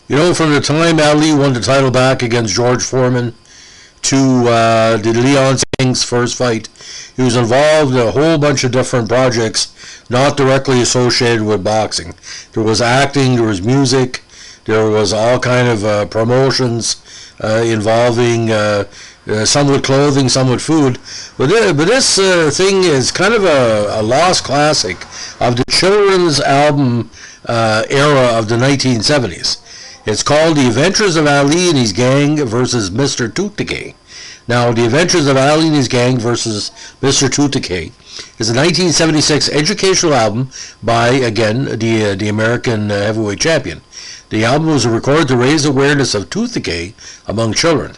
From the time Ali won the title back against George Foreman to the Leon Sings first fight, he was involved in a whole bunch of different projects not directly associated with boxing. There was acting, there was music, there was all kind of promotions involving some with clothing, some with food. But this thing is kind of a lost classic of the children's album era of the 1970s. It's called The Adventures of Ali and His Gang versus Mr. Decay. Now, The Adventures of Ali and His Gang versus Mr. Decay is a 1976 educational album by, again, the American heavyweight champion. The album was recorded to raise awareness of tooth decay among children.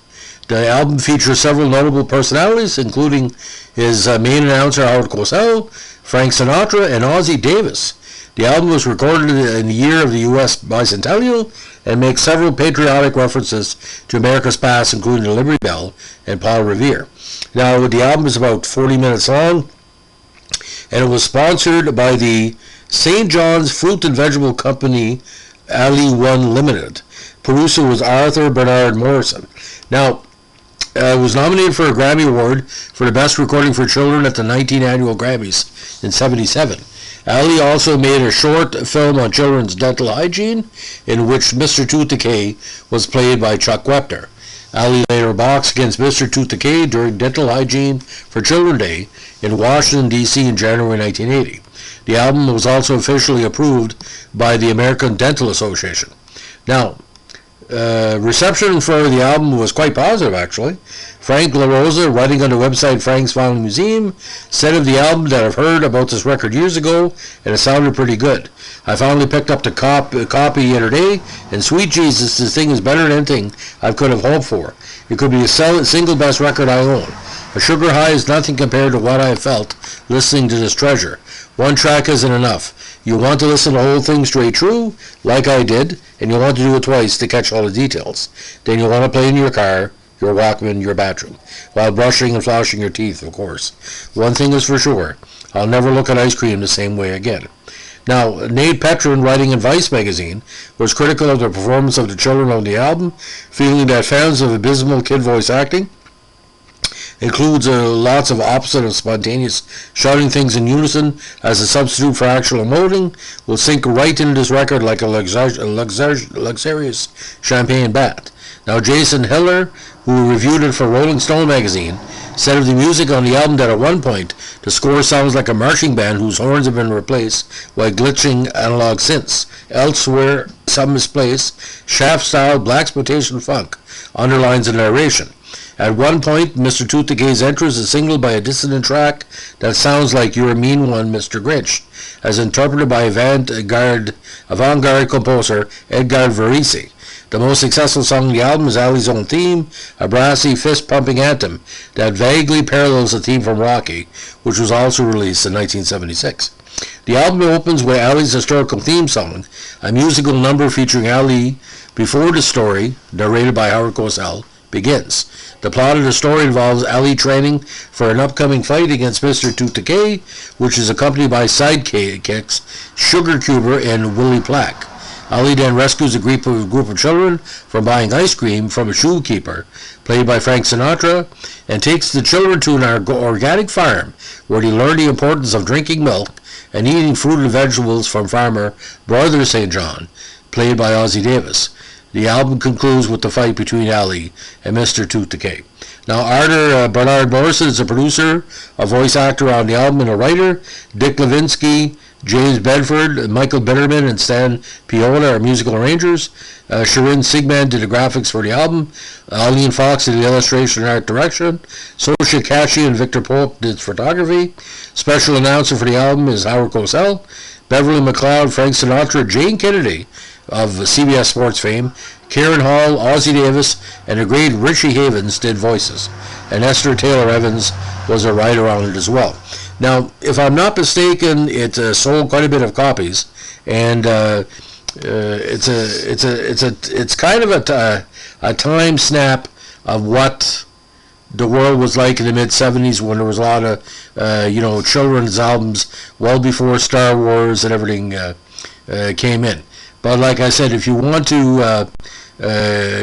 The album features several notable personalities, including his main announcer Howard Cosell, Frank Sinatra, and Ozzie Davis. The album was recorded in the year of the U.S. Bicentennial and makes several patriotic references to America's past, including the Liberty Bell and Paul Revere. Now, the album is about 40 minutes long, and it was sponsored by the St. John's Fruit and Vegetable Company, Ali One Limited. Producer was Arthur Bernard Morrison. Now, it was nominated for a Grammy Award for the Best Recording for Children at the 19th Annual Grammys in '77. Ali also made a short film on children's dental hygiene, in which Mr. Decay was played by Chuck Wepner. Ali later boxed against Mr. Decay during Dental Hygiene for Children Day in Washington, D.C. in January 1980. The album was also officially approved by the American Dental Association. Now, reception for the album was quite positive, actually. Frank LaRosa, writing on the website Frank's Vinyl Museum, said of the album that I've heard about this record years ago, and it sounded pretty good. I finally picked up the copy the other day, and sweet Jesus, this thing is better than anything I could have hoped for. It could be the single best record I own. A sugar high is nothing compared to what I have felt listening to this treasure. One track isn't enough. You want to listen to the whole thing straight through, like I did, and you want to do it twice to catch all the details. Then you want to play in your car, your Walkman, your bathroom, while brushing and flossing your teeth, of course. One thing is for sure, I'll never look at ice cream the same way again. Now, Nate Petrin, writing in Vice magazine, was critical of the performance of the children on the album, feeling that fans of abysmal kid voice acting includes lots of opposite and spontaneous shouting things in unison as a substitute for actual emoting will sink right into this record like a luxurious champagne bath. Now, Jason Hiller, who reviewed it for Rolling Stone magazine, said of the music on the album that at one point the score sounds like a marching band whose horns have been replaced by glitching analog synths. Elsewhere, some misplaced shaft-style blaxploitation funk underlines the narration. At one point, Mr. Decay's entrance is signaled by a dissonant track that sounds like You're a Mean One, Mr. Grinch, as interpreted by avant-garde composer Edgar Varese. The most successful song on the album is Ali's own theme, a brassy, fist-pumping anthem that vaguely parallels the theme from Rocky, which was also released in 1976. The album opens with Ali's historical theme song, a musical number featuring Ali before the story, narrated by Howard Cosell, begins. The plot of the story involves Ali training for an upcoming fight against Mr. Decay, which is accompanied by sidekicks Sugar Cuber and Willie Plack. Ali then rescues a group of children from buying ice cream from a shoekeeper, played by Frank Sinatra, and takes the children to an organic farm where they learn the importance of drinking milk and eating fruit and vegetables from farmer Brother St. John, played by Ozzie Davis. The album concludes with the fight between Ali and Mr. Decay. Now, Arthur Bernard Morrison is a producer, a voice actor on the album, and a writer. Dick Levinsky, James Bedford, Michael Bitterman, and Stan Piola are musical arrangers. Sharon Sigman did the graphics for the album. Eileen Fox did the illustration and art direction. Sosha Kashi and Victor Pope did photography. Special announcer for the album is Howard Cosell. Beverly McLeod, Frank Sinatra, Jane Kennedy of CBS Sports fame, Karen Hall, Ozzie Davis, and the great Richie Havens did voices. And Esther Taylor Evans was a writer on it as well. Now, if I'm not mistaken, it sold quite a bit of copies, and it's kind of a time snap of what the world was like in the mid-'70s when there was a lot of children's albums well before Star Wars and everything came in. But like I said, if you want to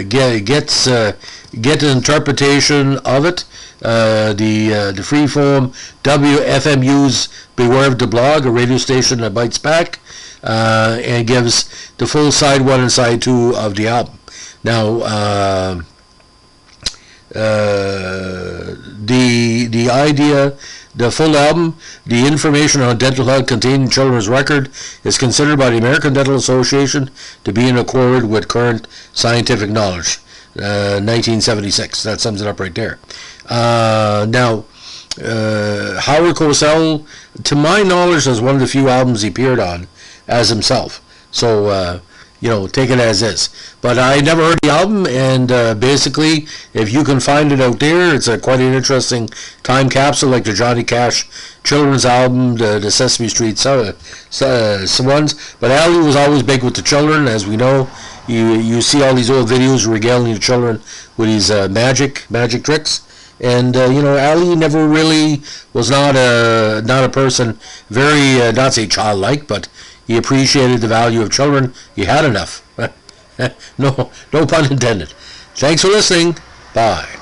get an interpretation of it, the freeform WFMU's Beware of the Blog, a radio station that bites back, and gives the full side 1 and side 2 of the album. Now, the idea, the full album, the information on dental health contained in children's record is considered by the American Dental Association to be in accord with current scientific knowledge. 1976. That sums it up right there. Now, Howard Cosell, to my knowledge, is one of the few albums he appeared on as himself. So, take it as is. But I never heard the album, and basically, if you can find it out there, it's quite an interesting time capsule, like the Johnny Cash children's album, the Sesame Street ones. But Ali was always big with the children, as we know. You see all these old videos regaling the children with these magic tricks. And Ali never really was not a person very not say childlike, but he appreciated the value of children. He had enough. No pun intended. Thanks for listening. Bye.